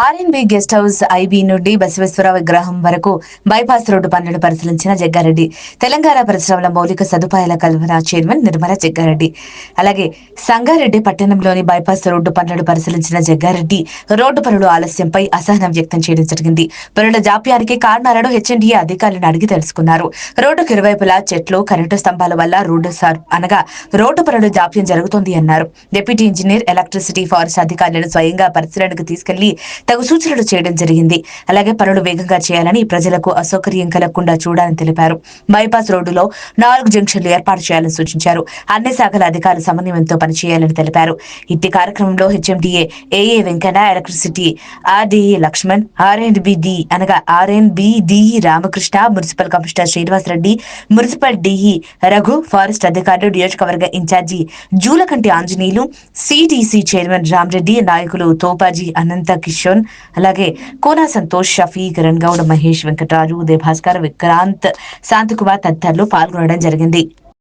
R&B guest house IB నుండి బసవేశ్వర విగ్రహం వరకు బైపాస్ రోడ్డు పనులను పరిశీలించిన జగ్గారెడ్డి. తెలంగాణ పరిశ్రమల మౌలిక సదుపాయాల కల్పన చైర్మన్ నిర్మల జగ్గారెడ్డి. అలాగే సంగారెడ్డి పట్టణంలోని బైపాస్ రోడ్డు పనులను పరిశీలించిన జగ్గారెడ్డి రోడ్డు పనులు ఆలస్యంపై అసహనం వ్యక్తం చేయడం జరిగింది. పనుల జాప్యానికి కారణాలను హెచ్ఎండిఏ అధికారులను అడిగి తెలుసుకున్నారు. రోడ్డుకు ఇరువైపులా చెట్లు, కరెంటు స్తంభాల వల్ల రోడ్డు పనులు జాప్యం జరుగుతోంది అన్నారు. డిప్యూటీ ఇంజనీర్, ఎలక్ట్రిసిటీ, ఫారెస్ట్ అధికారులను స్వయంగా పరిశీలనకు తీసుకెళ్లి తగు సూచనలు చేయడం జరిగింది. అలాగే పనులు వేగంగా చేయాలని, ప్రజలకు అసౌకర్యం కలగకుండా చూడాలని తెలిపారు. బైపాస్ రోడ్డులో 4 జంక్షన్లు ఏర్పాటు చేయాలని సూచించారు. అన్ని శాఖల అధికారులు సమన్వయంతో పనిచేయాలని తెలిపారు. ఇట్టి కార్యక్రమంలో HMDA AA Venkanna, electricity RDE Lakshman, RNBD Ramakrishna, municipal commissioner Srinivasa Reddy, municipal DE Raghu, forest అధికారులు, నియోజకవర్గ in charge Julakanti Anjaneyulu, CDC chairman Rama Reddy, నాయకులు తోపాజీ అనంత కిషోర్, అలాగే కోనా సంతోష్, షఫీ, కిరణ్ గౌడ్, మహేష్, వెంకటరాజు, ఉదయభాస్కర్, విక్రాంత్, శాంతకుమార్ తదితరులు పాల్గొనడం జరిగింది.